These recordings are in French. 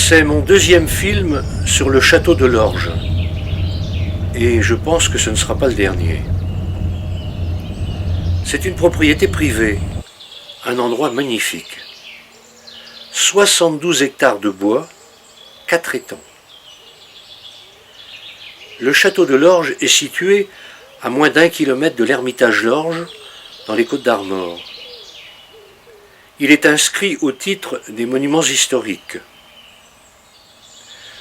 C'est mon deuxième film sur le château de Lorges. Et je pense que ce ne sera pas le dernier. C'est une propriété privée, un endroit magnifique. 72 hectares de bois, 4 étangs. Le château de Lorges est situé à moins d'1 kilomètre de l'Ermitage Lorges, dans les Côtes-d'Armor. Il est inscrit au titre des monuments historiques.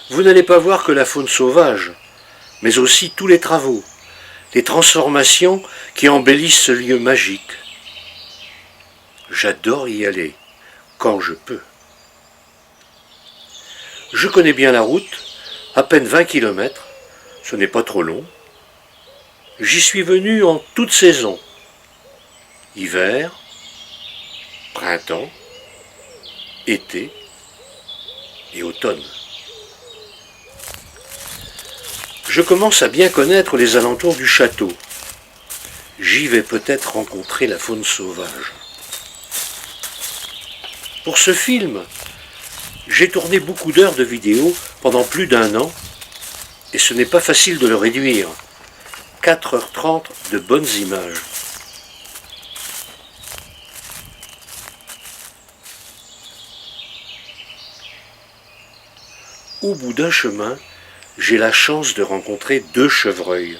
Vous n'allez pas voir que la faune sauvage, mais aussi tous les travaux, les transformations qui embellissent ce lieu magique. J'adore y aller, quand je peux. Je connais bien la route, à peine 20 kilomètres, ce n'est pas trop long. J'y suis venu en toute saison, hiver, printemps, été et automne. Je commence à bien connaître les alentours du château. J'y vais peut-être rencontrer la faune sauvage. Pour ce film, j'ai tourné beaucoup d'heures de vidéo pendant plus d'1 an, et ce n'est pas facile de le réduire. 4h30 de bonnes images. Au bout d'un chemin, j'ai la chance de rencontrer 2 chevreuils.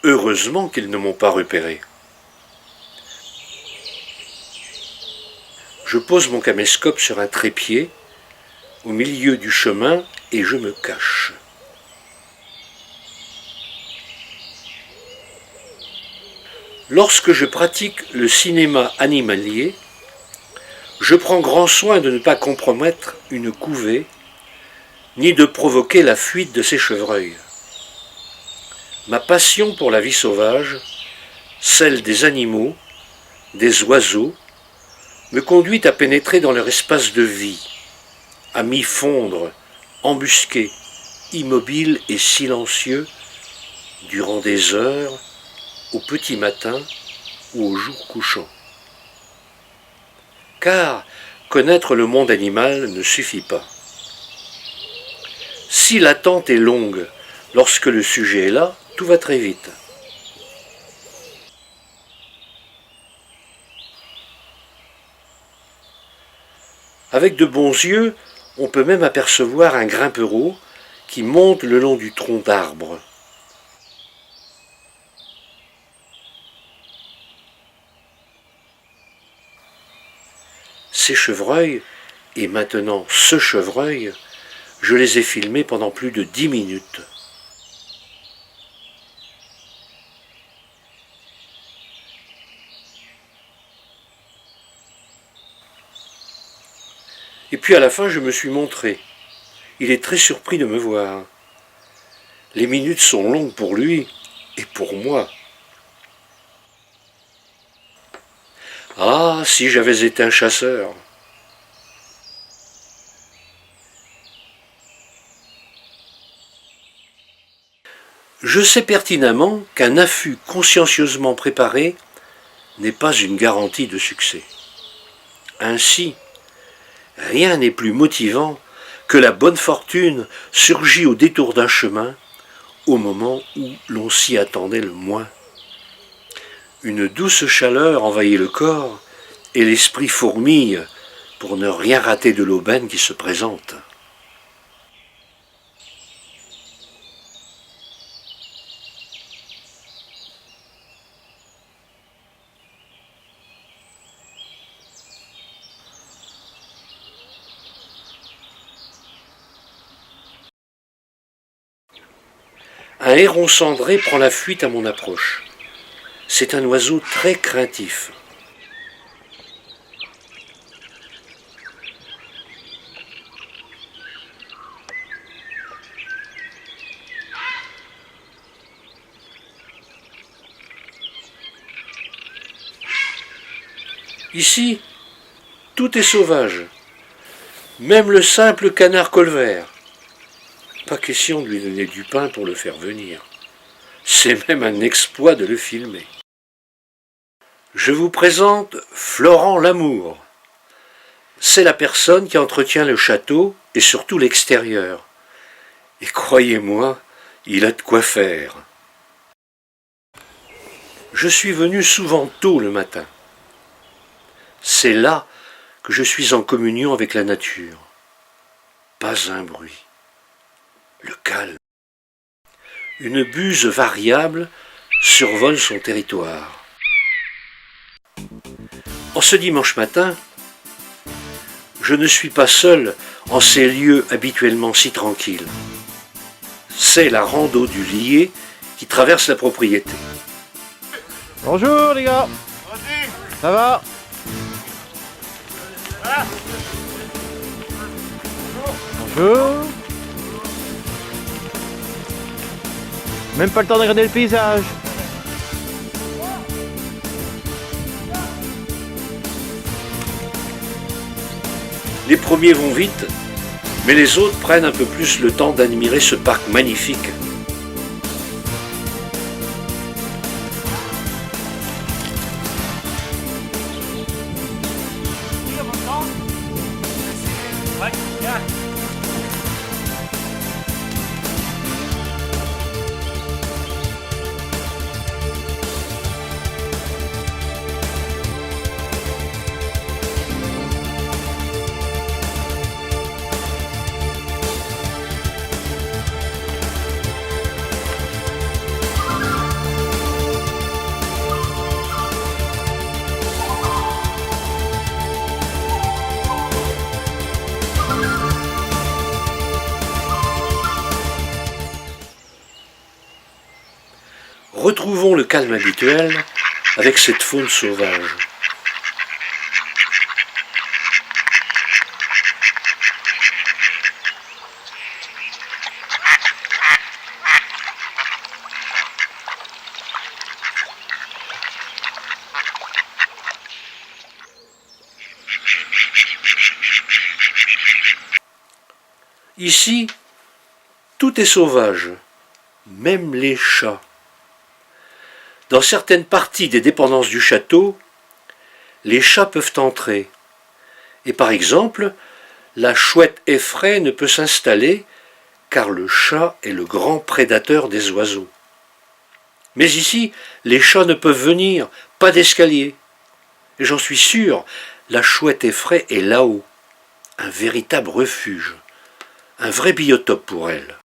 Heureusement qu'ils ne m'ont pas repéré. Je pose mon caméscope sur un trépied, au milieu du chemin, et je me cache. Lorsque je pratique le cinéma animalier, je prends grand soin de ne pas compromettre une couvée, ni de provoquer la fuite de ces chevreuils. Ma passion pour la vie sauvage, celle des animaux, des oiseaux, me conduit à pénétrer dans leur espace de vie, à m'y fondre, embusqué, immobile et silencieux, durant des heures, au petit matin ou au jour couchant. Car connaître le monde animal ne suffit pas. Si l'attente est longue, lorsque le sujet est là, tout va très vite. Avec de bons yeux, on peut même apercevoir un grimpereau qui monte le long du tronc d'arbre. Ces chevreuils, et maintenant ce chevreuil, je les ai filmés pendant plus de 10 minutes. Et puis à la fin, je me suis montré. Il est très surpris de me voir. Les minutes sont longues pour lui et pour moi. Ah, si j'avais été un chasseur! Je sais pertinemment qu'un affût consciencieusement préparé n'est pas une garantie de succès. Ainsi, rien n'est plus motivant que la bonne fortune surgit au détour d'un chemin, au moment où l'on s'y attendait le moins. Une douce chaleur envahit le corps et l'esprit fourmille pour ne rien rater de l'aubaine qui se présente. Un héron cendré prend la fuite à mon approche. C'est un oiseau très craintif. Ici, tout est sauvage, même le simple canard colvert. Pas question de lui donner du pain pour le faire venir. C'est même un exploit de le filmer. Je vous présente Florent Lamour. c'est la personne qui entretient le château et surtout l'extérieur. Et croyez-moi, il a de quoi faire. Je suis venu souvent tôt le matin. C'est là que je suis en communion avec la nature. Pas un bruit. Le calme. Une buse variable survole son territoire. En ce dimanche matin, je ne suis pas seul en ces lieux habituellement si tranquilles. C'est la rando du Lier qui traverse la propriété. Bonjour les gars. Ça va? Bonjour. Même pas le temps de regarder le paysage. Les premiers vont vite, mais les autres prennent un peu plus le temps d'admirer ce parc magnifique. Retrouvons le calme habituel avec cette faune sauvage. Ici, tout est sauvage, même les chats. Dans certaines parties des dépendances du château, les chats peuvent entrer. Et par exemple, la chouette effraie ne peut s'installer car le chat est le grand prédateur des oiseaux. Mais ici, les chats ne peuvent venir, pas d'escalier. Et j'en suis sûr, la chouette effraie est là-haut, un véritable refuge, un vrai biotope pour elle.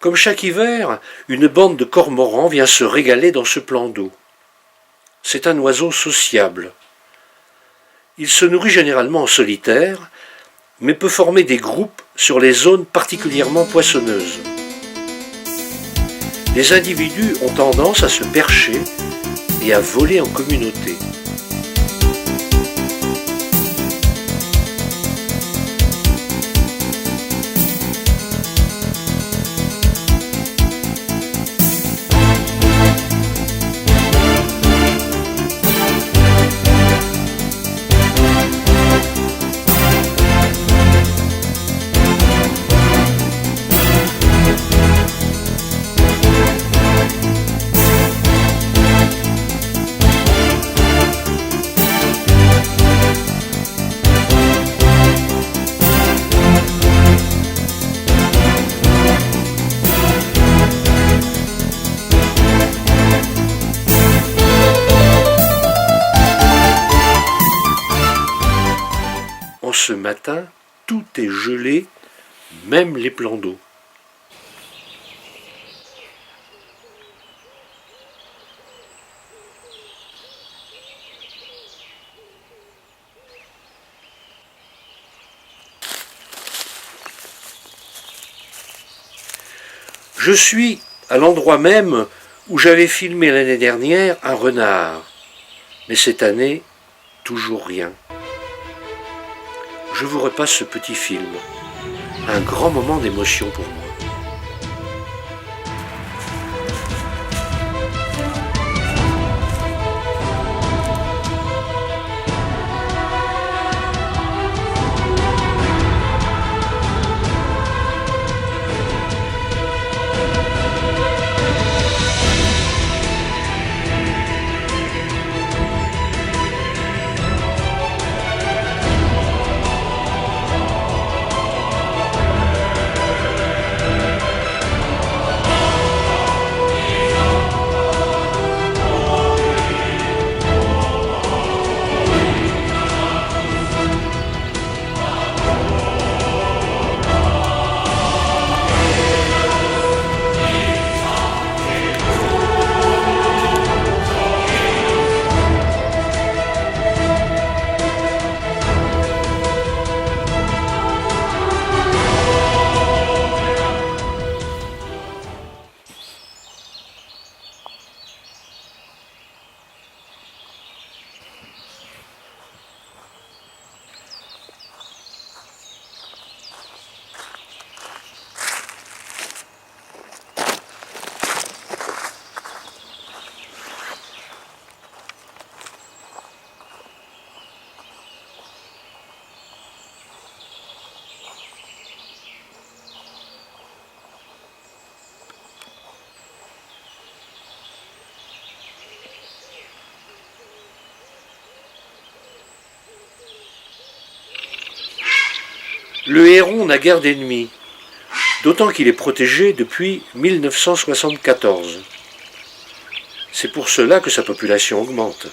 Comme chaque hiver, une bande de cormorans vient se régaler dans ce plan d'eau. C'est un oiseau sociable. Il se nourrit généralement en solitaire, mais peut former des groupes sur les zones particulièrement poissonneuses. Les individus ont tendance à se percher et à voler en communauté. Ce matin, tout est gelé, même les plans d'eau. Je suis à l'endroit même où j'avais filmé l'année dernière un renard. Mais cette année, toujours rien. Je vous repasse ce petit film. Un grand moment d'émotion pour moi. Le héron n'a guère d'ennemis, d'autant qu'il est protégé depuis 1974. C'est pour cela que sa population augmente.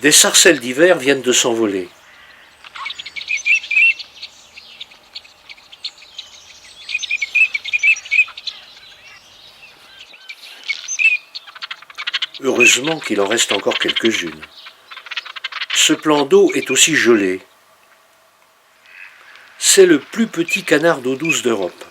Des sarcelles d'hiver viennent de s'envoler. Heureusement qu'il en reste encore quelques-unes. Ce plan d'eau est aussi gelé. C'est le plus petit canard d'eau douce d'Europe.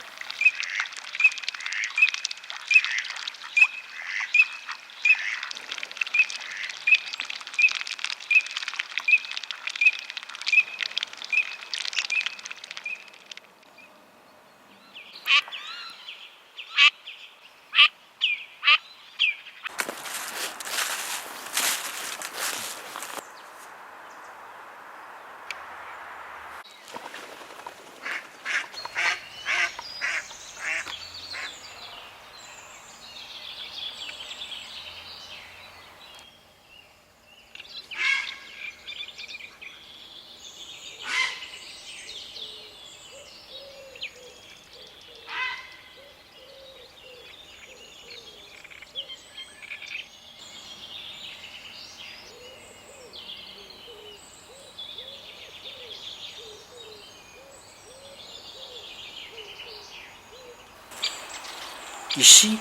Ici,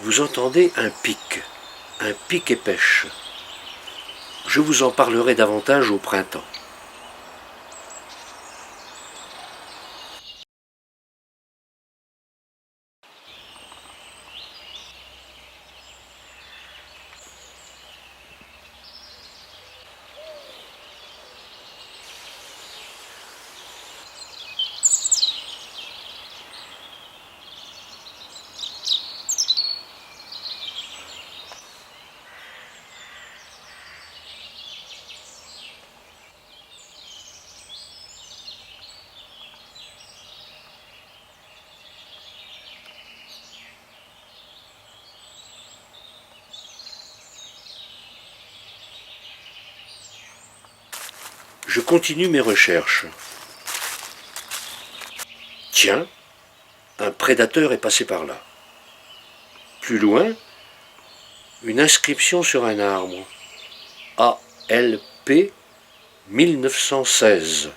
vous entendez un pic et pêche. Je vous en parlerai davantage au printemps. Je continue mes recherches. Tiens, un prédateur est passé par là. Plus loin, une inscription sur un arbre. ALP 1916.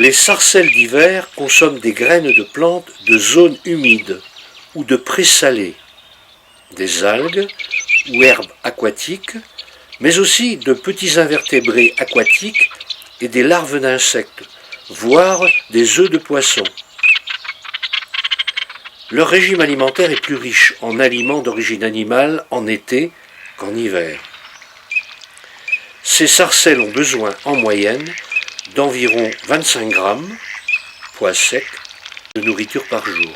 Les sarcelles d'hiver consomment des graines de plantes de zones humides ou de présalées, des algues ou herbes aquatiques, mais aussi de petits invertébrés aquatiques et des larves d'insectes, voire des œufs de poisson. Leur régime alimentaire est plus riche en aliments d'origine animale en été qu'en hiver. Ces sarcelles ont besoin en moyenne d'environ 25 grammes, poids sec, de nourriture par jour.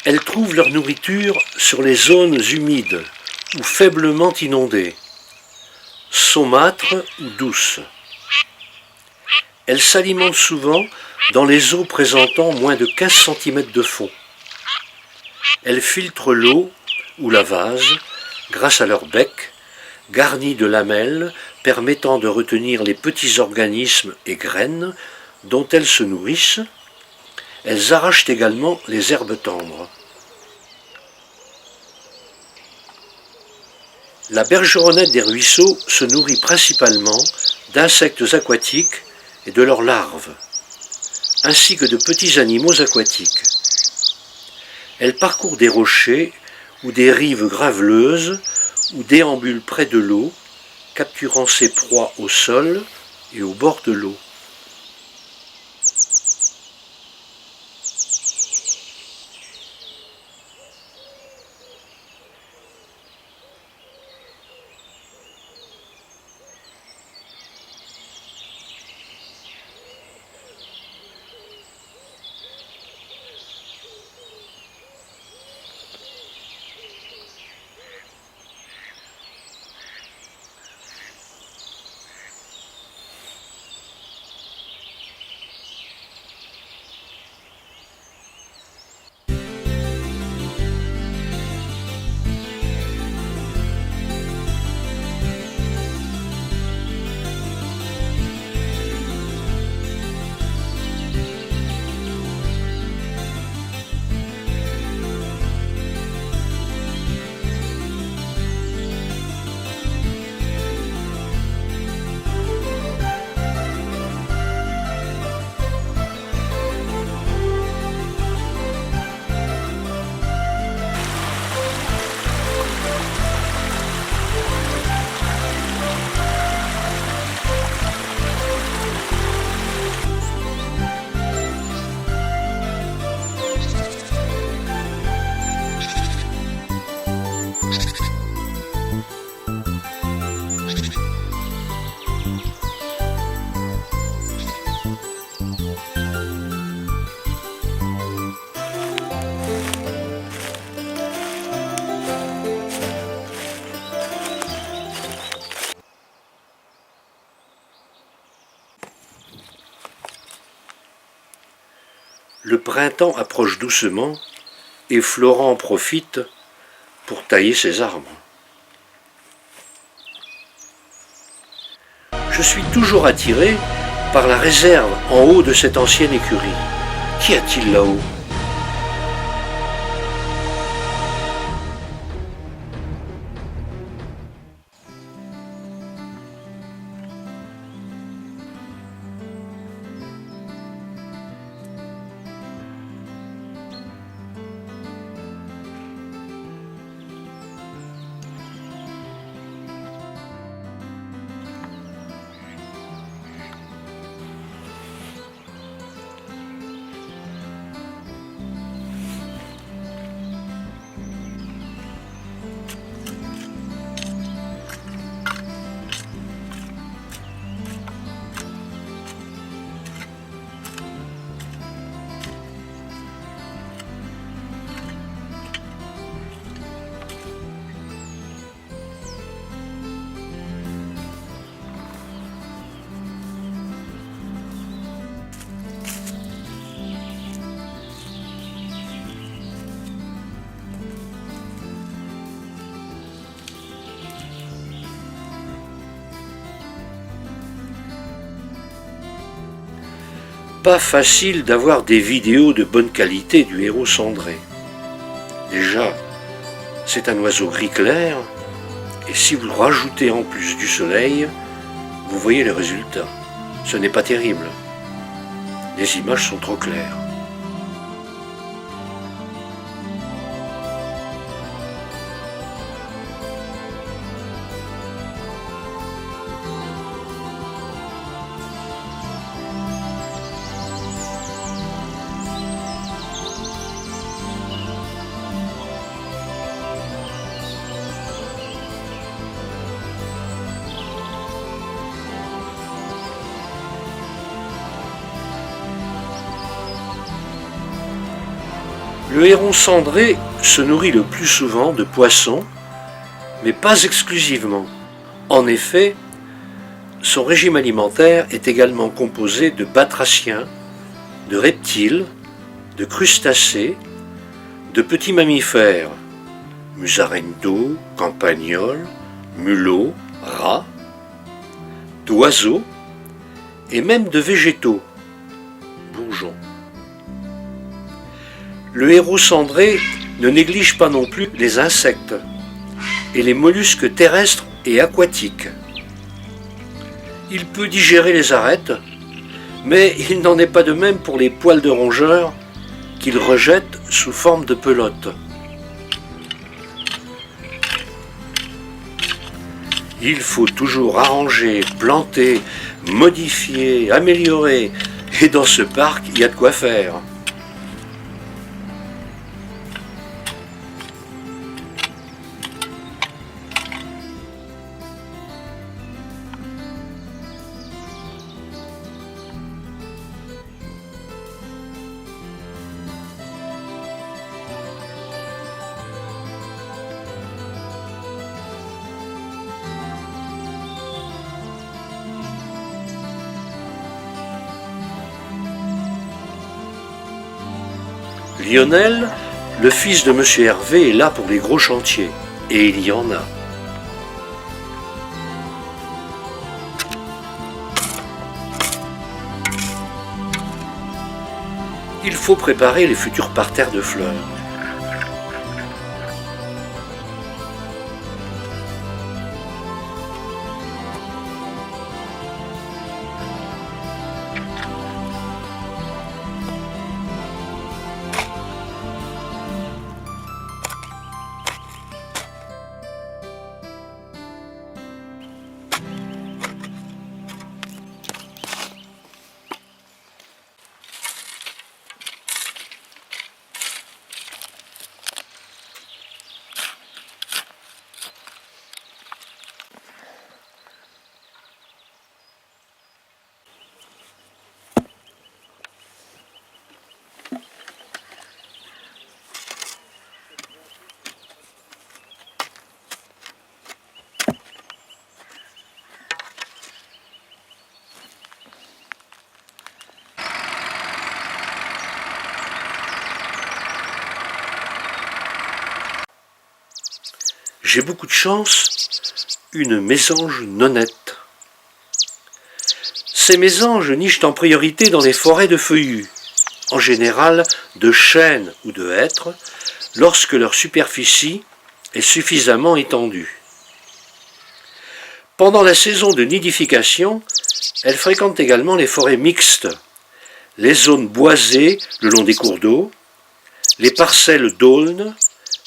Elles trouvent leur nourriture sur les zones humides ou faiblement inondées, saumâtres ou douces. Elles s'alimentent souvent dans les eaux présentant moins de 15 cm de fond. Elles filtrent l'eau ou la vase grâce à leur bec, garni de lamelles permettant de retenir les petits organismes et graines dont elles se nourrissent. Elles arrachent également les herbes tendres. La bergeronnette des ruisseaux se nourrit principalement d'insectes aquatiques et de leurs larves, ainsi que de petits animaux aquatiques. Elle parcourt des rochers ou des rives graveleuses ou déambule près de l'eau, capturant ses proies au sol et au bord de l'eau. Le printemps approche doucement et Florent en profite pour tailler ses arbres. Je suis toujours attiré par la réserve en haut de cette ancienne écurie. Qu'y a-t-il là-haut ? Pas facile d'avoir des vidéos de bonne qualité du héraut cendré. Déjà, c'est un oiseau gris clair, et si vous rajoutez en plus du soleil, vous voyez le résultat. Ce n'est pas terrible. les images sont trop claires. Le héron cendré se nourrit le plus souvent de poissons, mais pas exclusivement. En effet, son régime alimentaire est également composé de batraciens, de reptiles, de crustacés, de petits mammifères, musaraignes d'eau, campagnols, mulots, rats, d'oiseaux et même de végétaux, bourgeons. Le héron cendré ne néglige pas non plus les insectes et les mollusques terrestres et aquatiques. Il peut digérer les arêtes, mais il n'en est pas de même pour les poils de rongeurs qu'il rejette sous forme de pelote. Il faut toujours arranger, planter, modifier, améliorer, et dans ce parc, il y a de quoi faire. Lionel, le fils de Monsieur Hervé, est là pour les gros chantiers, et il y en a. Il faut préparer les futurs parterres de fleurs. J'ai beaucoup de chance, une mésange nonnette. Ces mésanges nichent en priorité dans les forêts de feuillus, en général de chênes ou de hêtres, lorsque leur superficie est suffisamment étendue. Pendant la saison de nidification, elles fréquentent également les forêts mixtes, les zones boisées le long des cours d'eau, les parcelles d'aulnes,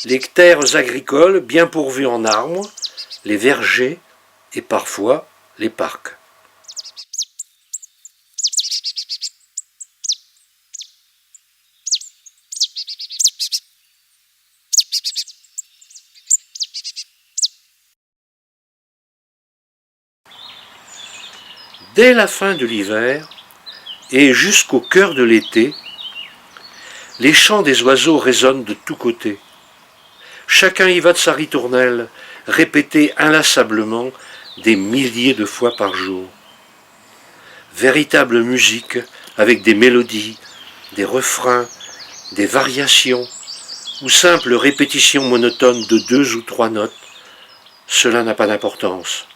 les terres agricoles bien pourvues en arbres, les vergers et parfois les parcs. Dès la fin de l'hiver et jusqu'au cœur de l'été, les chants des oiseaux résonnent de tous côtés. Chacun y va de sa ritournelle, répétée inlassablement des milliers de fois par jour. Véritable musique avec des mélodies, des refrains, des variations ou simples répétitions monotones de 2 ou 3 notes, cela n'a pas d'importance.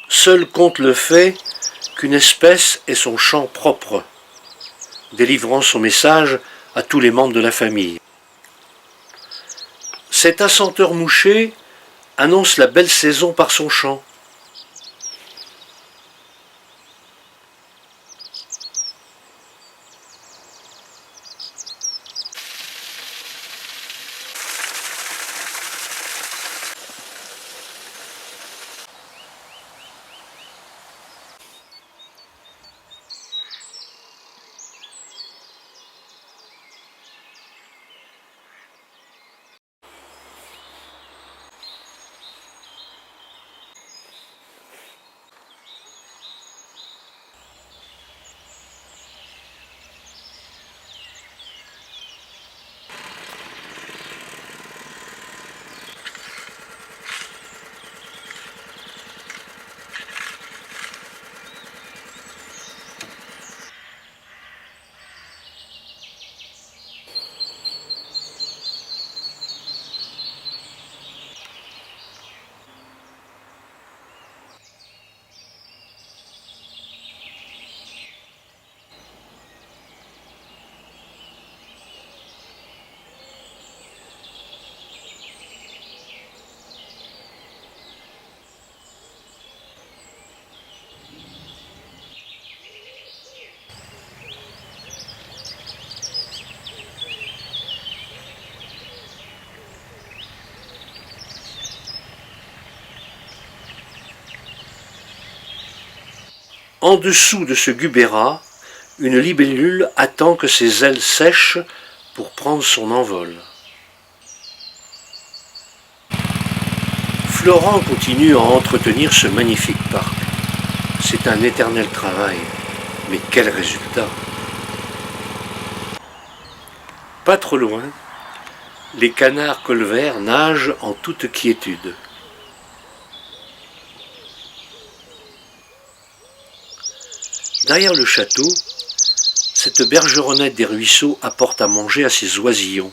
Seul compte le fait qu'une espèce ait son chant propre, délivrant son message à tous les membres de la famille. Cet assenteur mouché annonce la belle saison par son chant. En dessous de ce gubérat, une libellule attend que ses ailes sèchent pour prendre son envol. Florent continue à entretenir ce magnifique parc. C'est un éternel travail, mais quel résultat! Pas trop loin, les canards colverts nagent en toute quiétude. Derrière le château, cette bergeronnette des ruisseaux apporte à manger à ses oisillons.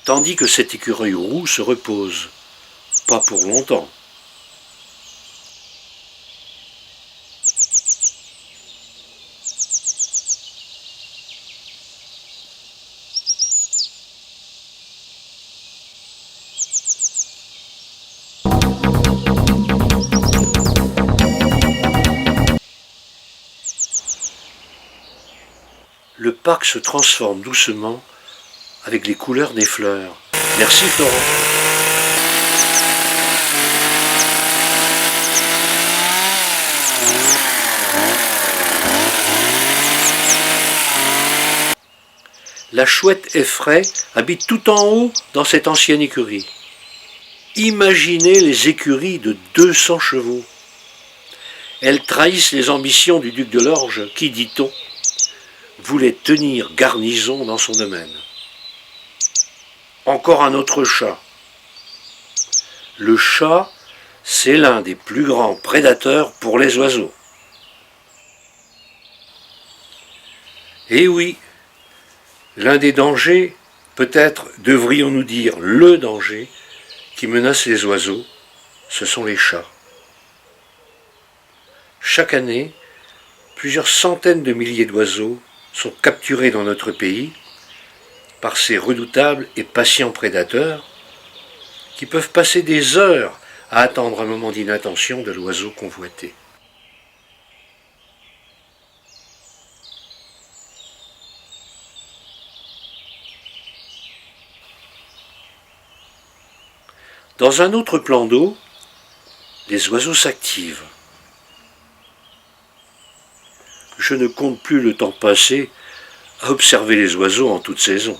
Tandis que cet écureuil roux se repose, pas pour longtemps. Le parc se transforme doucement avec les couleurs des fleurs. Merci Florent. La chouette effraie habite tout en haut dans cette ancienne écurie. Imaginez les écuries de 200 chevaux. Elles trahissent les ambitions du duc de Lorge qui, dit-on, voulait tenir garnison dans son domaine. Encore un autre chat. Le chat, c'est l'un des plus grands prédateurs pour les oiseaux. Et oui, l'un des dangers, peut-être devrions-nous dire le danger, qui menace les oiseaux, ce sont les chats. Chaque année, plusieurs centaines de milliers d'oiseaux sont capturés dans notre pays par ces redoutables et patients prédateurs qui peuvent passer des heures à attendre un moment d'inattention de l'oiseau convoité. Dans un autre plan d'eau, les oiseaux s'activent. Je ne compte plus le temps passé à observer les oiseaux en toute saison.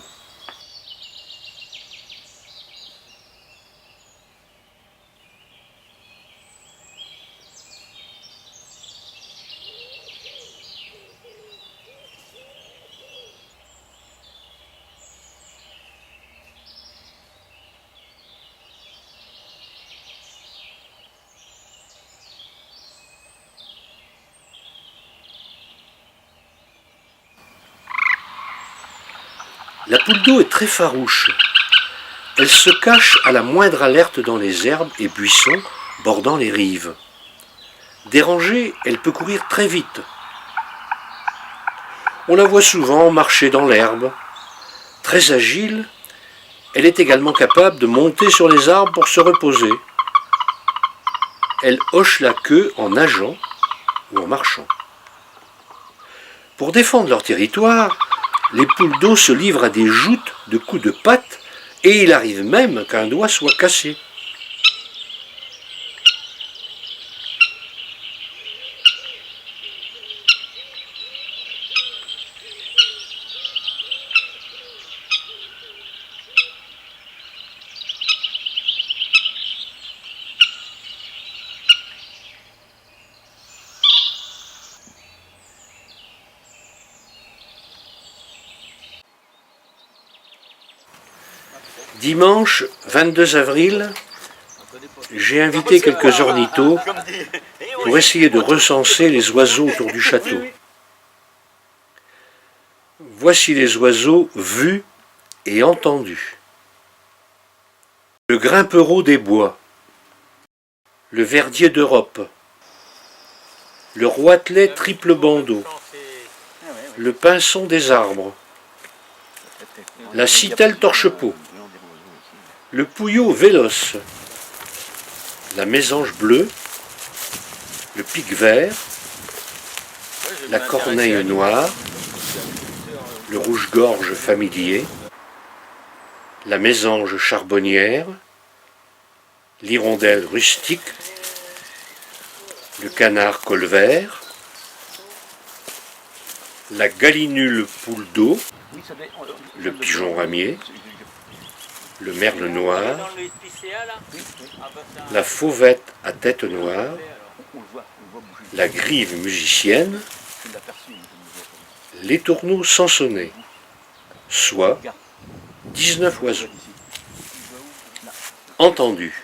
La poule d'eau est très farouche. Elle se cache à la moindre alerte dans les herbes et buissons bordant les rives. Dérangée, elle peut courir très vite. On la voit souvent marcher dans l'herbe. Très agile, elle est également capable de monter sur les arbres pour se reposer. Elle hoche la queue en nageant ou en marchant. Pour défendre leur territoire, les poules d'eau se livrent à des joutes de coups de patte et il arrive même qu'un doigt soit cassé. Dimanche 22 avril, j'ai invité quelques ornithos pour essayer de recenser les oiseaux autour du château. Voici les oiseaux vus et entendus. Le grimpereau des bois, le verdier d'Europe, le roitelet triple bandeau, le pinson des arbres, la citelle torche-peau, le pouillot véloce, la mésange bleue, le pic vert, la corneille noire, le rouge-gorge familier, la mésange charbonnière, l'hirondelle rustique, le canard colvert, la gallinule poule d'eau, le pigeon ramier, le merle noir, la fauvette à tête noire, la grive musicienne, l'étourneau sansonnet, soit 19 oiseaux. Entendu.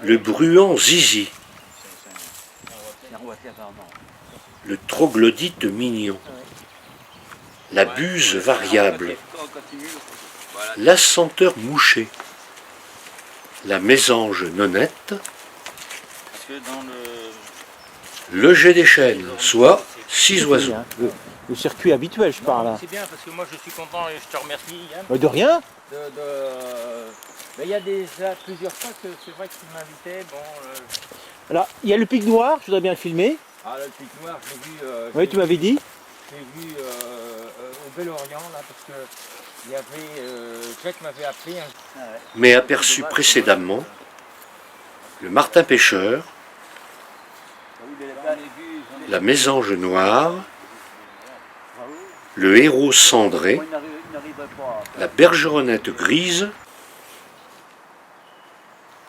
Le bruant zizi, le troglodyte mignon, la buse variable, l'assenteur mouché, la mésange nonnette, le jet des chênes, soit 6 oiseaux. Le circuit habituel, je parle. C'est bien parce que moi je suis content et je te remercie Yann. De rien. Il y a déjà plusieurs fois que c'est vrai que tu m'invitais. Bon, Alors, il y a le pic noir, je voudrais bien le filmer. Ah, le pic noir, j'ai vu. Oui, tu m'avais dit. J'ai vu au Bel-Orient là parce que il y avait. Jack m'avait appris. Mais aperçu précédemment, le martin pêcheur, la mésange noire, le héros cendré, la bergeronnette grise,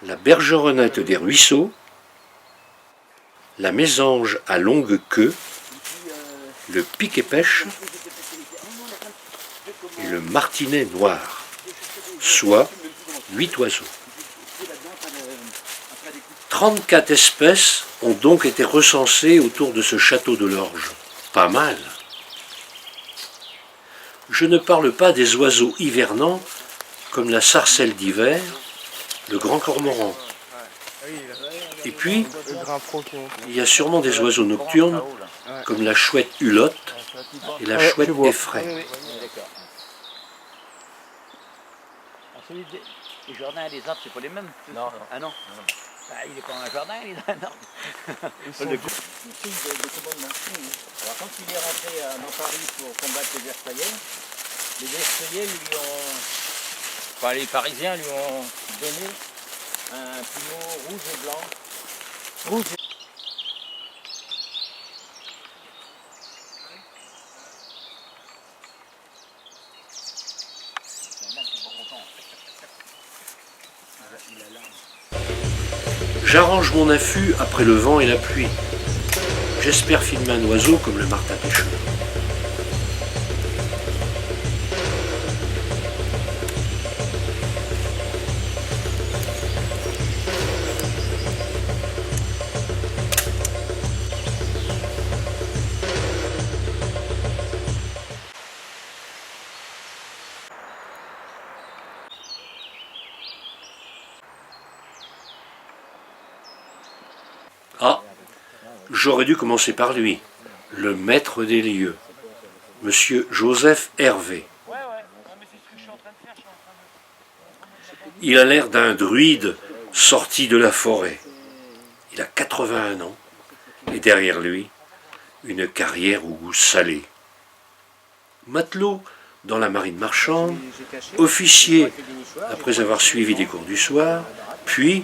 la bergeronnette des ruisseaux, la mésange à longue queue, le piquet-pêche et le martinet noir, soit 8 oiseaux. 34 espèces ont donc été recensées autour de ce château de l'Orge. Pas mal. Je ne parle pas des oiseaux hivernants comme la sarcelle d'hiver, le grand cormoran. Et puis, il y a sûrement des oiseaux nocturnes comme la chouette hulotte et la chouette effraie. Celui des jardins et des arbres, c'est pas les mêmes. Non. Ah non. Bah, il est pas dans un jardin, il est dans un arbre. Le signe de commandement. Alors quand il est rentré dans Paris pour combattre les Versaillais lui ont. Enfin, les Parisiens lui ont donné un plumeau rouge et blanc. Rouge. J'arrange mon affût après le vent et la pluie. J'espère filmer un oiseau comme le martin pêcheur. Ah, j'aurais dû commencer par lui, le maître des lieux, monsieur Joseph Hervé. Il a l'air d'un druide sorti de la forêt. Il a 81 ans et derrière lui, une carrière au goût salé. Matelot dans la marine marchande, officier après avoir suivi des cours du soir, puis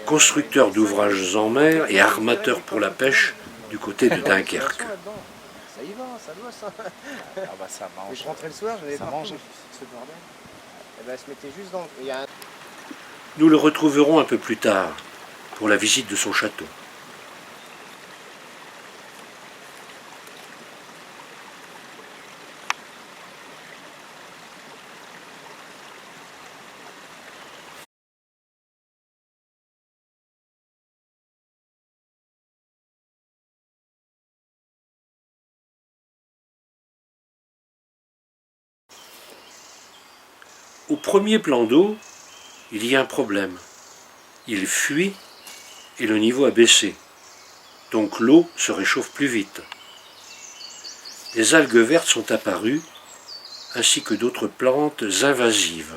constructeur d'ouvrages en mer et armateur pour la pêche du côté de Dunkerque. Ça y va, ça doit ça. Ah bah ça mange. Je rentrais le soir, j'avais pas mangé ce bordel. Et ben elle se mettait juste dans. Il y a un... Nous le retrouverons un peu plus tard pour la visite de son château. Au premier plan d'eau, il y a un problème. Il fuit et le niveau a baissé. Donc l'eau se réchauffe plus vite. Des algues vertes sont apparues, ainsi que d'autres plantes invasives.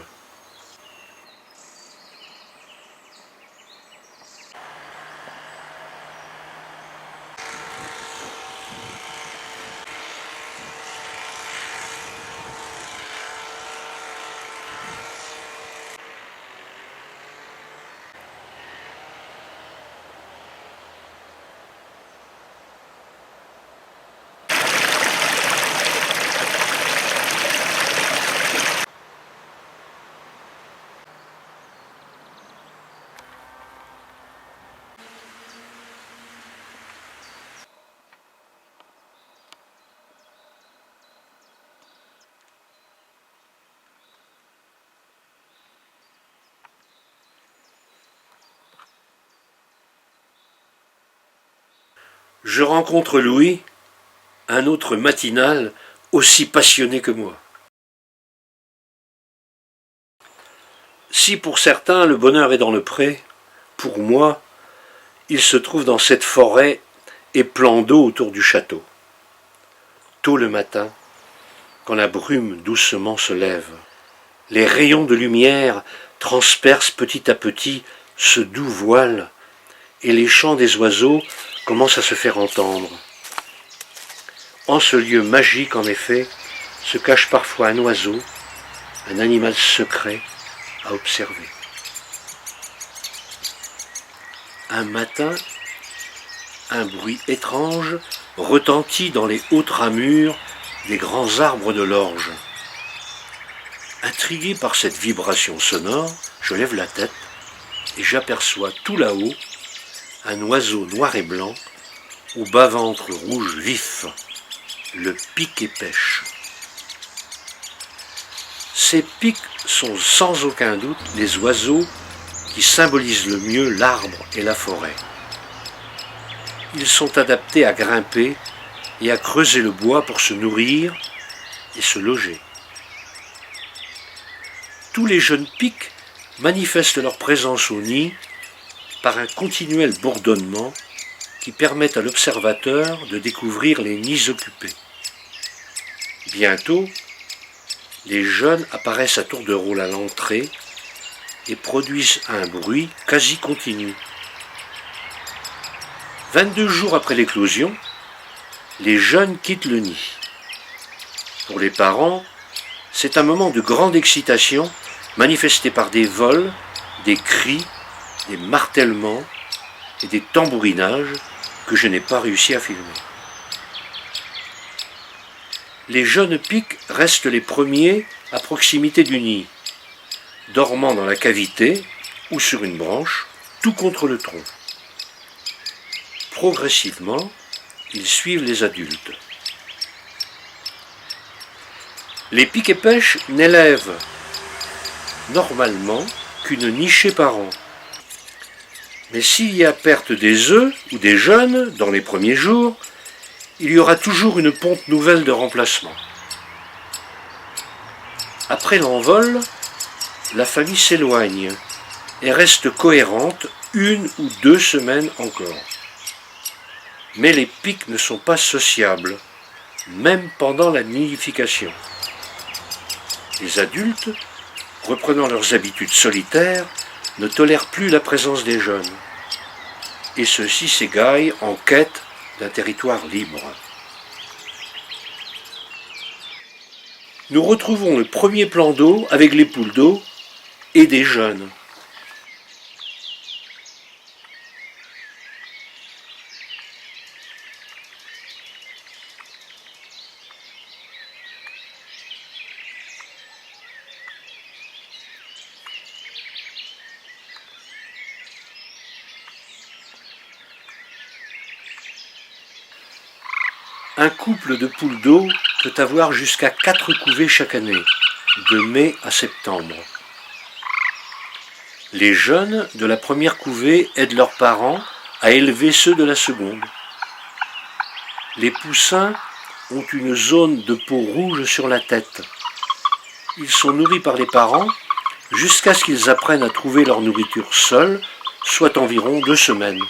Je rencontre Louis, un autre matinal aussi passionné que moi. Si pour certains le bonheur est dans le pré, pour moi, il se trouve dans cette forêt et plan d'eau autour du château. Tôt le matin, quand la brume doucement se lève, les rayons de lumière transpercent petit à petit ce doux voile et les chants des oiseaux commencent à se faire entendre. En ce lieu magique, en effet, se cache parfois un oiseau, un animal secret à observer. Un matin, un bruit étrange retentit dans les hautes ramures des grands arbres de l'orge. Intrigué par cette vibration sonore, je lève la tête et j'aperçois tout là-haut un oiseau noir et blanc au bas-ventre rouge vif, le pic-et-pêche. Ces pics sont sans aucun doute les oiseaux qui symbolisent le mieux l'arbre et la forêt. Ils sont adaptés à grimper et à creuser le bois pour se nourrir et se loger. Tous les jeunes pics manifestent leur présence au nid par un continuel bourdonnement qui permet à l'observateur de découvrir les nids occupés. Bientôt, les jeunes apparaissent à tour de rôle à l'entrée et produisent un bruit quasi continu. 22 jours après l'éclosion, les jeunes quittent le nid. Pour les parents, c'est un moment de grande excitation manifesté par des vols, des cris, des martèlements et des tambourinages que je n'ai pas réussi à filmer. Les jeunes pics restent les premiers à proximité du nid, dormant dans la cavité ou sur une branche, tout contre le tronc. Progressivement, ils suivent les adultes. Les pics-et-pêches n'élèvent normalement qu'une nichée par an. Mais s'il y a perte des œufs ou des jeunes dans les premiers jours, il y aura toujours une ponte nouvelle de remplacement. Après l'envol, la famille s'éloigne et reste cohérente 1 ou 2 semaines encore. Mais les pics ne sont pas sociables, même pendant la nidification. Les adultes, reprenant leurs habitudes solitaires, ne tolèrent plus la présence des jeunes, et ceux-ci s'égaillent en quête d'un territoire libre. Nous retrouvons le premier plan d'eau avec les poules d'eau et des jeunes. Un couple de poules d'eau peut avoir jusqu'à 4 couvées chaque année, de mai à septembre. Les jeunes de la première couvée aident leurs parents à élever ceux de la seconde. Les poussins ont une zone de peau rouge sur la tête. Ils sont nourris par les parents jusqu'à ce qu'ils apprennent à trouver leur nourriture seuls, soit environ 2 semaines.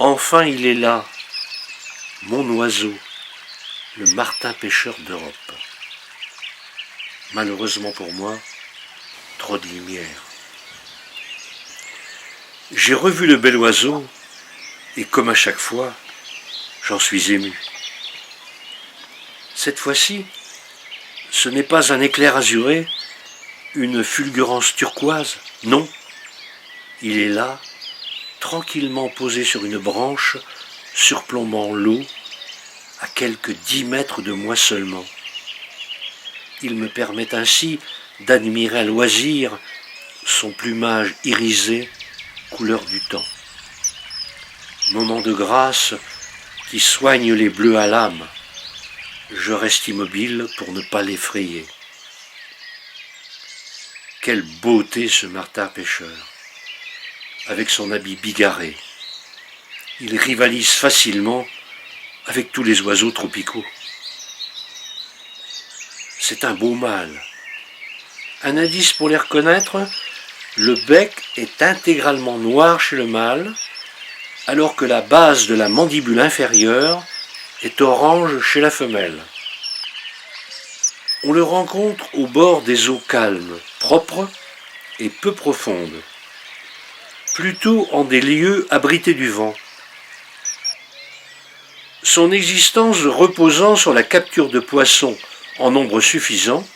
Enfin il est là, mon oiseau, le martin pêcheur d'Europe. Malheureusement pour moi, trop de lumière. J'ai revu le bel oiseau, et comme à chaque fois, j'en suis ému. Cette fois-ci, ce n'est pas un éclair azuré, une fulgurance turquoise, non. Il est là, tranquillement posé sur une branche, surplombant l'eau, à quelques 10 mètres de moi seulement. Il me permet ainsi d'admirer à loisir son plumage irisé, couleur du temps. Moment de grâce qui soigne les bleus à l'âme. Je reste immobile pour ne pas l'effrayer. Quelle beauté ce martin pêcheur, avec son habit bigarré. Il rivalise facilement avec tous les oiseaux tropicaux. C'est un beau mâle. Un indice pour les reconnaître, le bec est intégralement noir chez le mâle, alors que la base de la mandibule inférieure est orange chez la femelle. On le rencontre au bord des eaux calmes, propres et peu profondes, plutôt en des lieux abrités du vent. Son existence reposant sur la capture de poissons en nombre suffisant,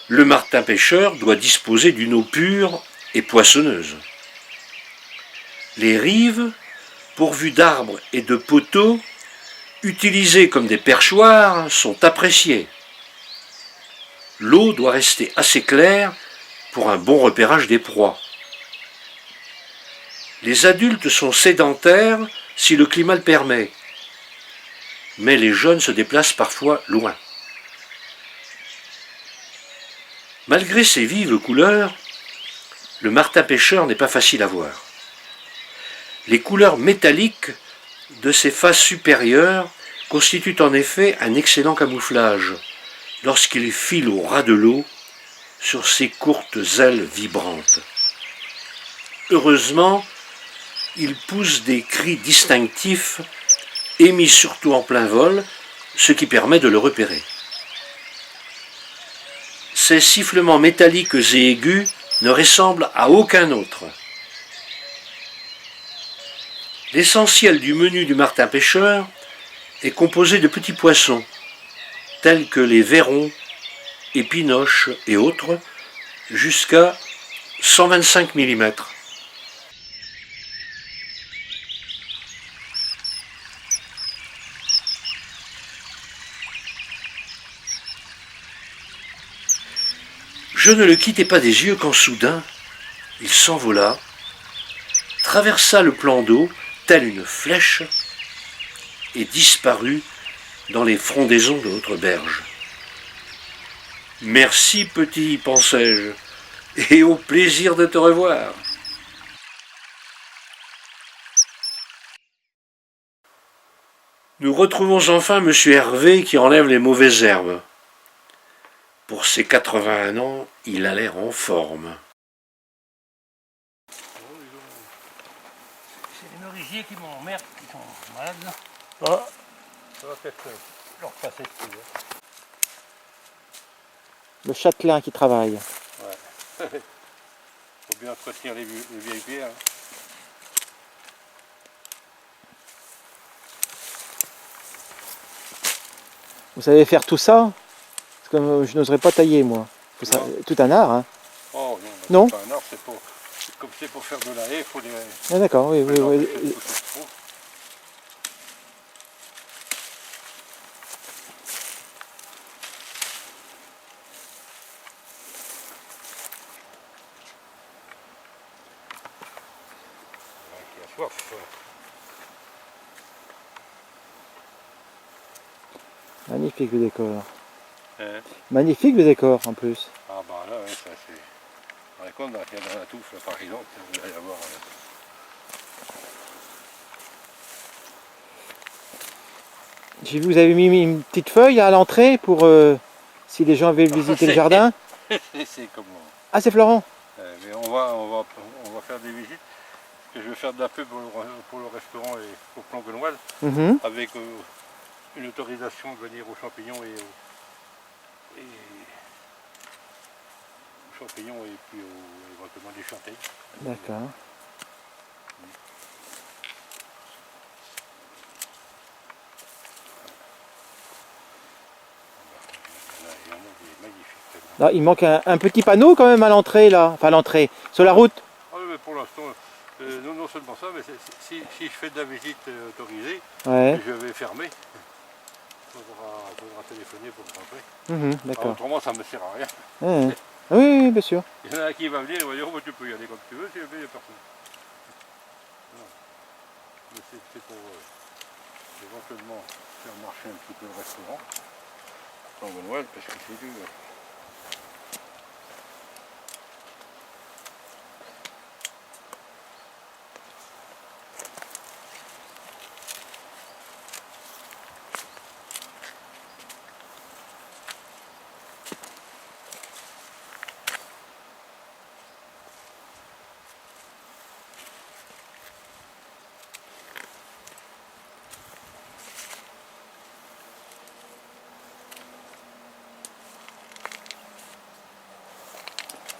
le martin pêcheur doit disposer d'une eau pure et poissonneuse. Les rives, pourvues d'arbres et de poteaux, utilisées comme des perchoirs, sont appréciées. L'eau doit rester assez claire pour un bon repérage des proies. Les adultes sont sédentaires si le climat le permet, mais les jeunes se déplacent parfois loin. Malgré ses vives couleurs, le martin pêcheur n'est pas facile à voir. Les couleurs métalliques de ses faces supérieures constituent en effet un excellent camouflage lorsqu'il file au ras de l'eau sur ses courtes ailes vibrantes. Heureusement, il pousse des cris distinctifs émis surtout en plein vol, ce qui permet de le repérer. Ces sifflements métalliques et aigus ne ressemblent à aucun autre. L'essentiel du menu du martin pêcheur est composé de petits poissons, tels que les vairons, épinoches et autres, jusqu'à 125 mm. Je ne le quittais pas des yeux quand soudain, il s'envola, traversa le plan d'eau, telle une flèche, et disparut dans les frondaisons de notre berge. Merci petit, pensai-je, et au plaisir de te revoir. Nous retrouvons enfin M. Hervé qui enlève les mauvaises herbes. Pour ses 81 ans, il a l'air en forme. C'est les nourriciers qui m'emmerdent, qui sont malades là. Ah, ça va peut-être leur passer dessus. Le châtelain qui travaille. Ouais. Faut bien entretenir les vieilles pierres. Vous savez faire tout ça? Parce que je n'oserais pas tailler, moi. Ça, tout un art, hein. Oh non, non, c'est pas un art, comme c'est pour faire de la haie, il faut les... Ah d'accord, oui, oui, oui. Magnifique le décor. Hein? Magnifique le décor en plus. Ah bah là, ouais, ça c'est... On raconte dans la touffe, là, par exemple, vous allez avoir... J'ai vu que vous avez mis une petite feuille à l'entrée pour si les gens veulent visiter le jardin. C'est comme... Ah, c'est Florent. Mais on va faire des visites. Parce que je vais faire de la pub pour le restaurant et au plan Gauloise, avec une autorisation de venir aux champignons et puis éventuellement des chanteils. D'accord. Là, il manque un petit panneau quand même à l'entrée là, enfin à l'entrée, sur la route. Ah oui, mais pour l'instant, non seulement ça, mais si je fais de la visite autorisée, Ouais. je vais fermer. Il faudra téléphoner pour rentrer. D'accord. Autrement, ça ne me sert à rien. Ouais. Oui, oui, bien sûr. Il y en a qui va venir et va dire, oh, tu peux y aller comme tu veux, si il n'y a personne. Mais c'est pour éventuellement faire marcher un petit peu le restaurant. Plan Gonwald, parce que c'est dur.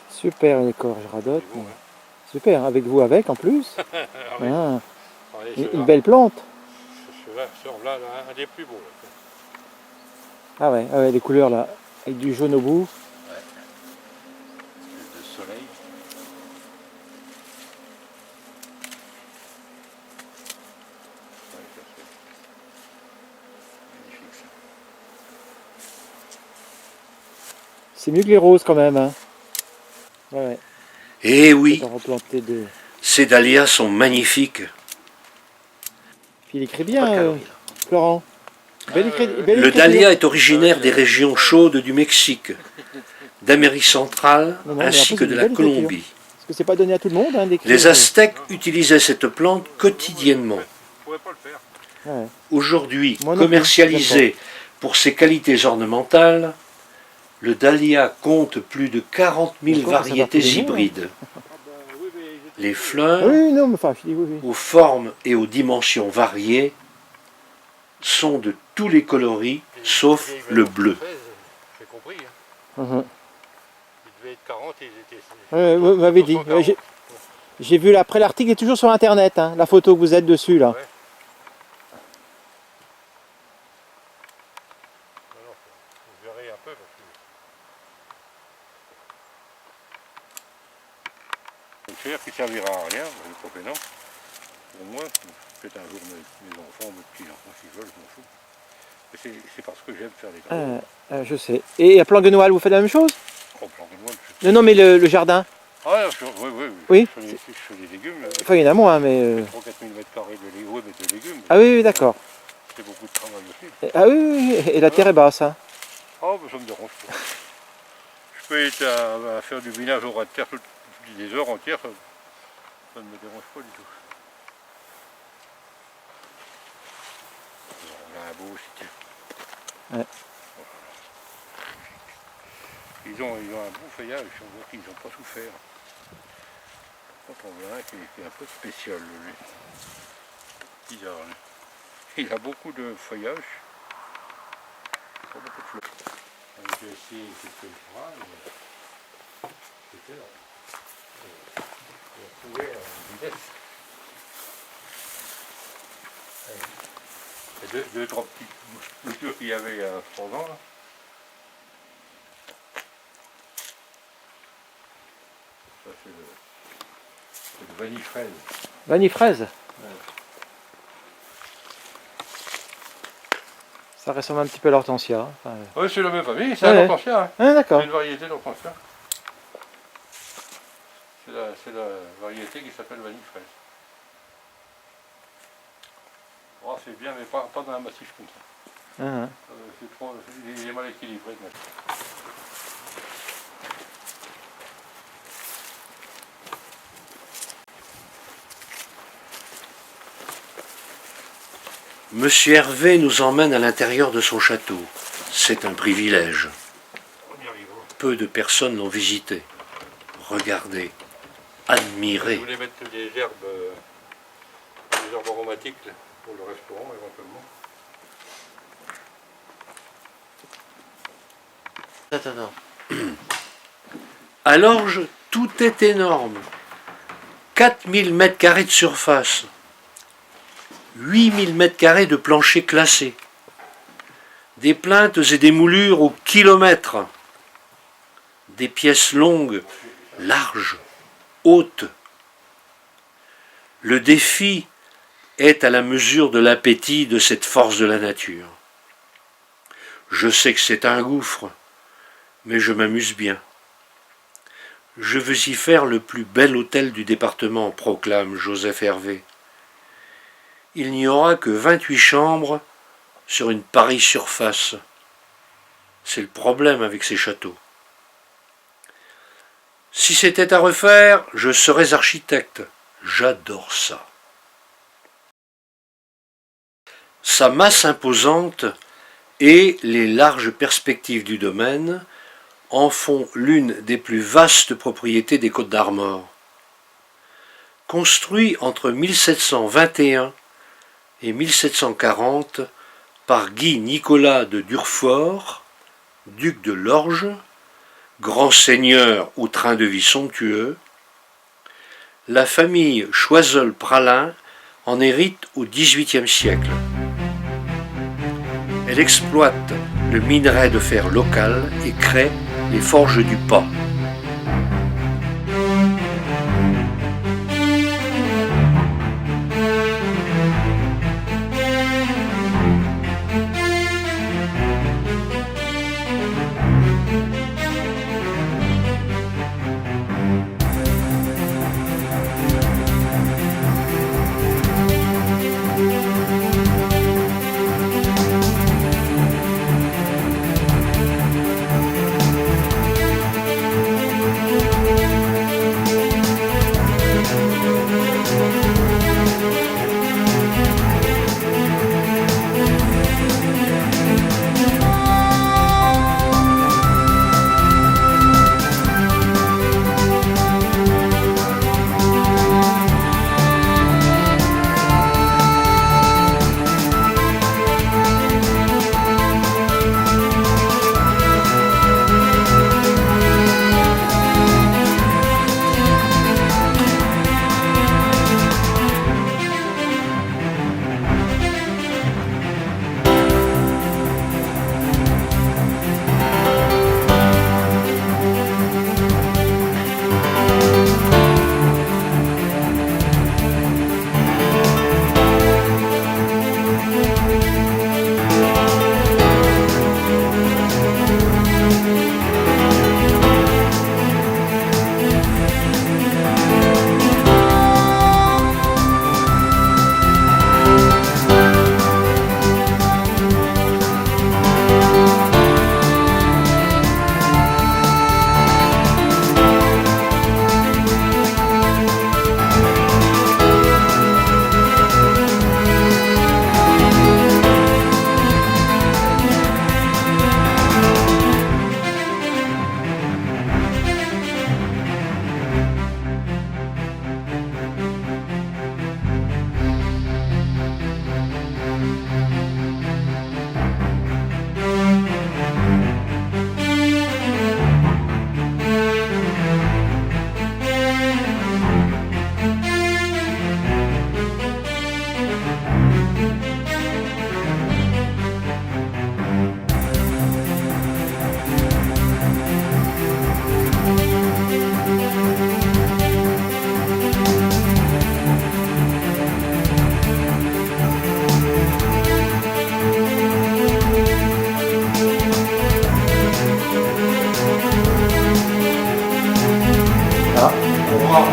Super les corps, je radote. Bon, Mais... Super, avec vous avec en plus. Ah oui. Ah, Regardez, une belle plante. Celui-là, un des plus beaux. Là. Ah ouais, les couleurs là, avec du jaune au bout. Ouais. De soleil. Ouais, ça fait magnifique ça. C'est mieux que les roses quand même. Hein. Ouais, Eh oui, on replanter de... ces dahlias sont magnifiques. Puis il écrit bien, Florent. Belle Le écriture. dahlia est originaire des régions chaudes du Mexique, d'Amérique centrale Non, mais ainsi après, que c'est de une la belle écriture. Colombie. Parce que c'est pas donné à tout le monde hein, d'écrire. Les Aztèques utilisaient cette plante quotidiennement. Je ne pourrais pas le faire. Ouais. Aujourd'hui Moi non plus, commercialisé pour ses qualités ornementales, le dahlia compte plus de 40 000 Encore, ça va variétés tous les noms, hein. hybrides. Oui, mais Les fleurs, Oui, non, mais enfin, je dis oui. aux formes et aux dimensions variées, sont de tous les coloris, sauf le bleu. J'ai compris. Hein. Mhm. Il devait être 40 et ils étaient... Ouais, vous m'avez dit. 240. Ouais, j'ai vu après l'article est toujours sur internet, hein, la photo que vous êtes dessus là. Ouais. Alors, vous verrez un peu parce que... Une chair qui servira à rien, le propénant. Pour moi, peut-être un jour mes enfants, mes petits-enfants, s'ils veulent, je m'en fous. Mais c'est parce que j'aime faire des travaux. Je sais. Et à Planguenoal, vous faites la même chose? Oh, plan de moelle, Non, mais le jardin. Ah, Oui. Je fais des légumes. Enfin, il y en a moins, mais... 3-4 000 m² de légumes, mais de légumes. Ah oui, d'accord. C'est beaucoup de travail aussi. Ah oui, et la terre est basse. Hein. Oh, ça me dérange pas. Je peux être à faire du binage au ras de terre des heures entières, ça ne me dérange pas du tout. On a un beau aussi, tiens. Ouais. Ils ont un beau feuillage, on voit qu'ils n'ont pas souffert. Quand on voit un qui est un peu spécial, lui. Bizarre, lui. Il a beaucoup de feuillage. Pas beaucoup de fleurs. Donc j'ai essayé quelques fois, mais c'était là. J'ai retrouvé une vitesse. Il y a deux, trois petites boutures qu'il y avait il y a 3 ans. Là. Ça c'est le vanille fraise. Vanille fraise. Ouais. Ça ressemble un petit peu à l'hortensia. Enfin, Oui, c'est la même famille, c'est un hortensia. Hein. ah, d'accord. C'est une variété d'hortensia. C'est la variété qui s'appelle vanille fraise. Oh, c'est bien, mais pas dans un massif comme ça. C'est trop, il est mal équilibré maintenant. Monsieur Hervé nous emmène à l'intérieur de son château. C'est un privilège. On y arrive. Peu de personnes l'ont visité. Regardez, Je admirez. voulais mettre des herbes aromatiques là, pour le restaurant éventuellement. À l'Orge, tout est énorme. 4000 m² de surface. 8000 m² de plancher classé. Des plinthes et des moulures au kilomètre. Des pièces longues, larges, hautes. Le défi est à la mesure de l'appétit de cette force de la nature. Je sais que c'est un gouffre, mais je m'amuse bien. Je veux y faire le plus bel hôtel du département, proclame Joseph Hervé. il n'y aura que 28 chambres sur une pareille surface. C'est le problème avec ces châteaux. Si c'était à refaire, je serais architecte. J'adore ça. Sa masse imposante et les larges perspectives du domaine en font l'une des plus vastes propriétés des Côtes-d'Armor. Construit entre 1721 et 1740 par Guy Nicolas de Durfort, duc de Lorges, grand seigneur au train de vie somptueux, la famille Choiseul-Pralin en hérite au XVIIIe siècle. Elle exploite le minerai de fer local et crée les forges du Pas.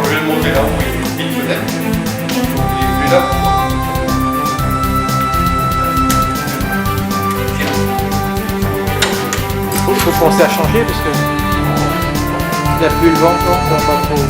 Je vais le monter là où il est petite peut-être. Il est plus là. Il faut penser à changer parce que il n'y a plus le vent, non, ça va pas trop.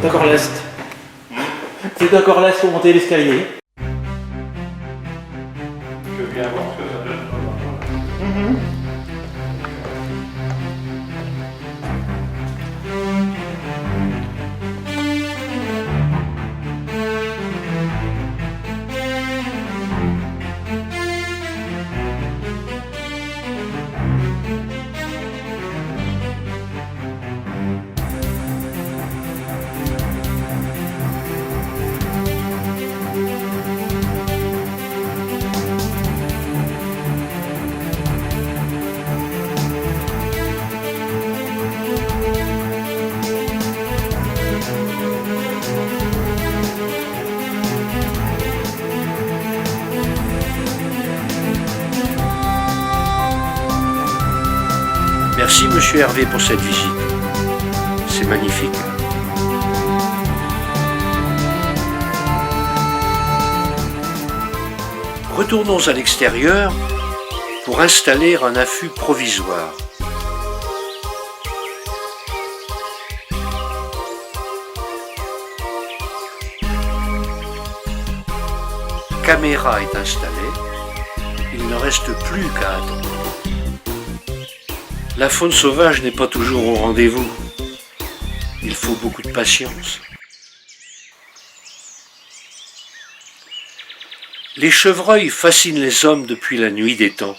C'est encore l'est. C'est encore l'est pour monter l'escalier. Je viens voir ce que ça donne. Merci Monsieur Hervé pour cette visite. C'est magnifique. Retournons à l'extérieur pour installer un affût provisoire. Caméra est installée. Il ne reste plus qu'à attendre. La faune sauvage n'est pas toujours au rendez-vous. Il faut beaucoup de patience. Les chevreuils fascinent les hommes depuis la nuit des temps.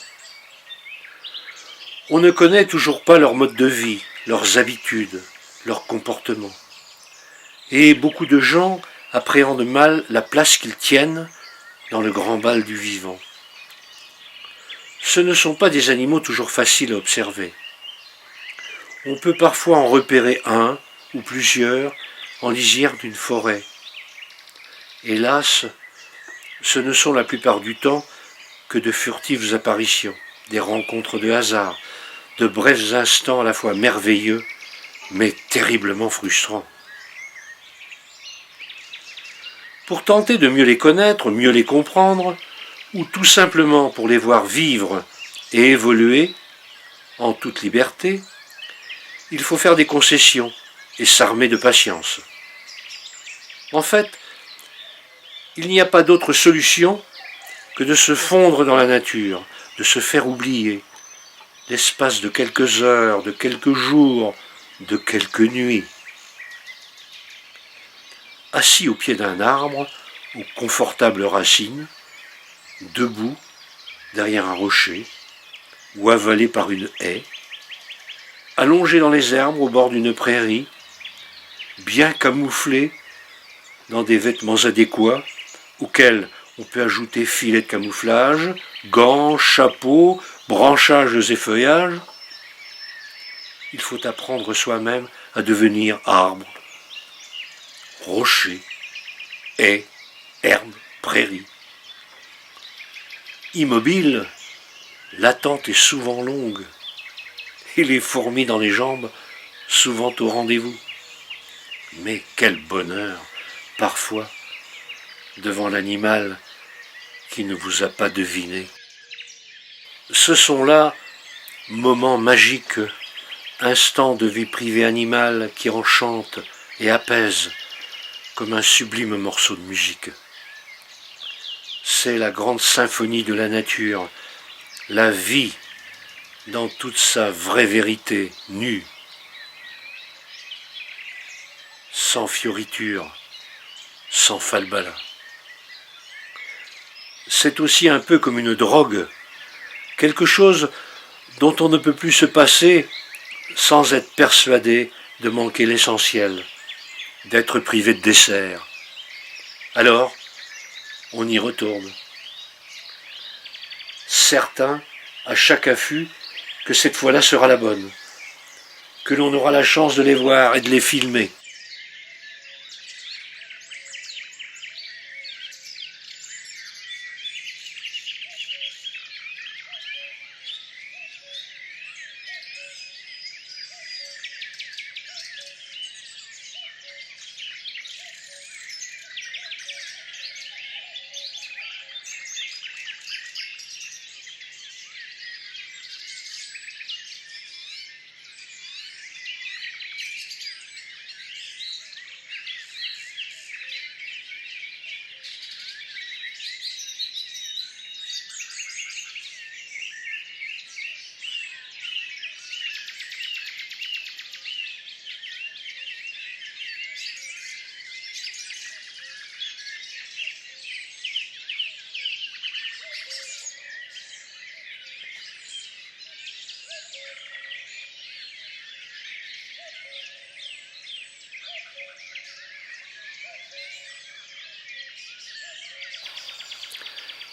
On ne connaît toujours pas leur mode de vie, leurs habitudes, leurs comportements. Et beaucoup de gens appréhendent mal la place qu'ils tiennent dans le grand bal du vivant. Ce ne sont pas des animaux toujours faciles à observer. On peut parfois en repérer un ou plusieurs en lisière d'une forêt. Hélas, ce ne sont la plupart du temps que de furtives apparitions, des rencontres de hasard, de brefs instants à la fois merveilleux, mais terriblement frustrants. Pour tenter de mieux les connaître, mieux les comprendre, ou tout simplement pour les voir vivre et évoluer en toute liberté, il faut faire des concessions et s'armer de patience. En fait, il n'y a pas d'autre solution que de se fondre dans la nature, de se faire oublier, l'espace de quelques heures, de quelques jours, de quelques nuits. Assis au pied d'un arbre, aux confortables racines, debout, derrière un rocher, ou avalé par une haie, allongé dans les herbes au bord d'une prairie, bien camouflé dans des vêtements adéquats, auxquels on peut ajouter filets de camouflage, gants, chapeaux, branchages et feuillages. Il faut apprendre soi-même à devenir arbre, rocher, haie, herbe, prairie. Immobile, l'attente est souvent longue, et les fourmis dans les jambes, souvent au rendez-vous. Mais quel bonheur, parfois, devant l'animal qui ne vous a pas deviné. Ce sont là moments magiques, instants de vie privée animale qui enchantent et apaisent comme un sublime morceau de musique. C'est la grande symphonie de la nature, la vie dans toute sa vraie vérité, nue, sans fioriture, sans falbala. C'est aussi un peu comme une drogue, quelque chose dont on ne peut plus se passer sans être persuadé de manquer l'essentiel, d'être privé de dessert. Alors, on y retourne. Certain, à chaque affût, que cette fois-là sera la bonne, que l'on aura la chance de les voir et de les filmer.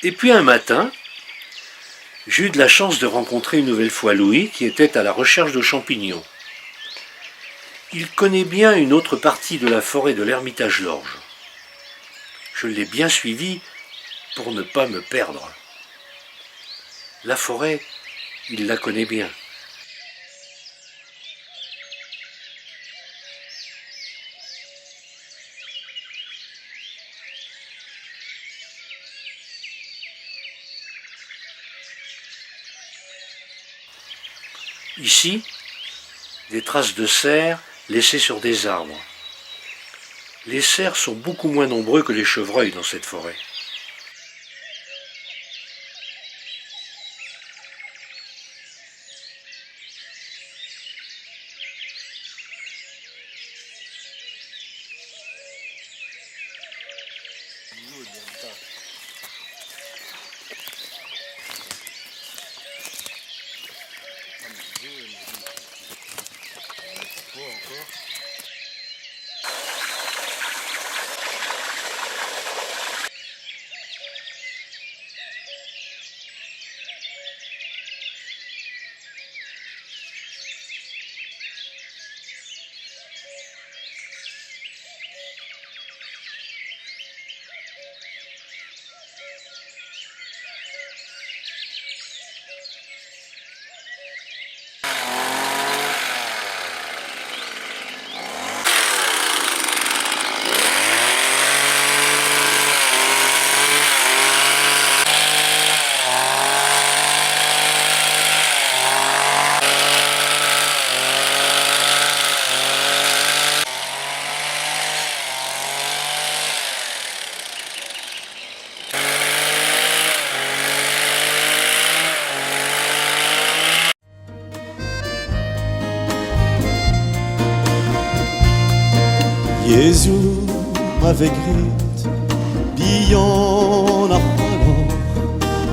Et puis un matin, j'ai eu de la chance de rencontrer une nouvelle fois Louis, qui était à la recherche de champignons. Il connaît bien une autre partie de la forêt de l'Ermitage-Lorge. Je l'ai bien suivi pour ne pas me perdre. La forêt, il la connaît bien. Ici, des traces de cerfs laissées sur des arbres. Les cerfs sont beaucoup moins nombreux que les chevreuils dans cette forêt. Jesu m'avegrit bion apagor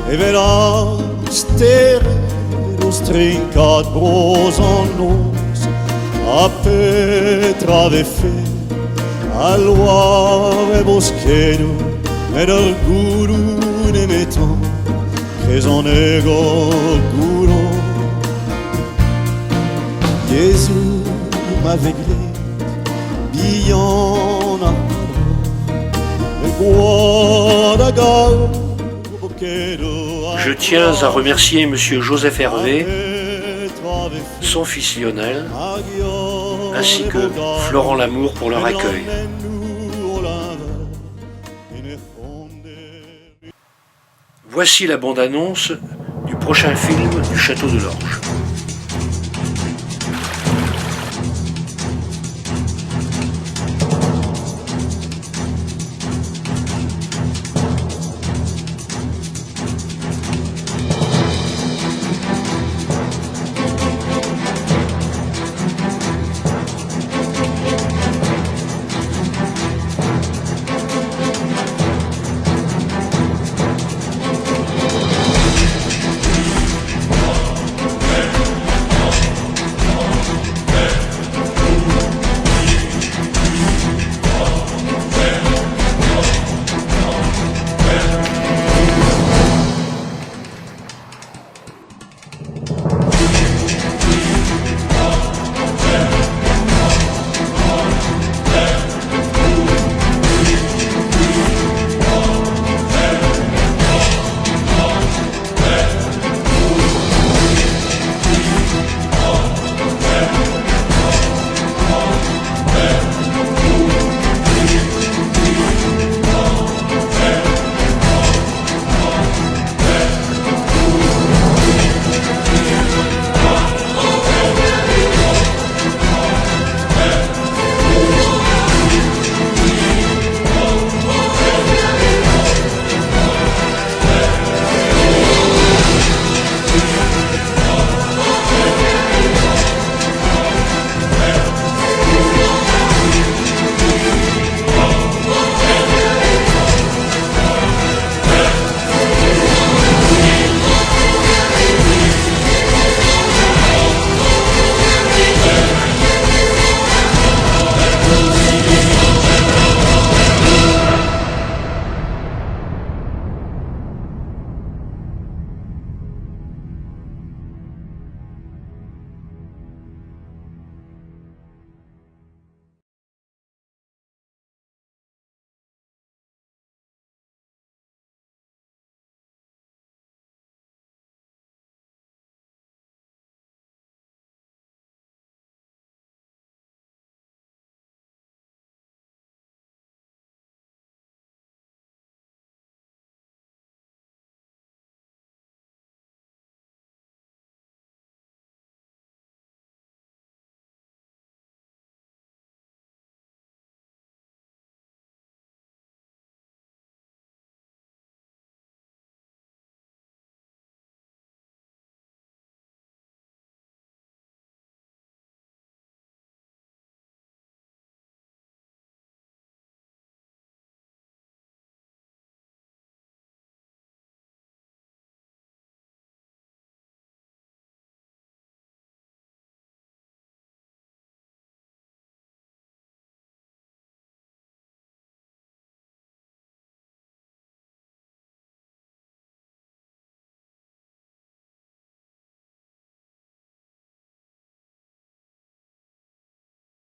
e veras tereros trincat bros en nos a petra de fe al loire bosquero med el guru ne meton que son ego guru Jesu m'avegrit Je tiens à remercier M. Joseph Hervé, son fils Lionel, ainsi que Florent Lamour pour leur accueil. Voici la bande-annonce du prochain film du Château de l'Orge.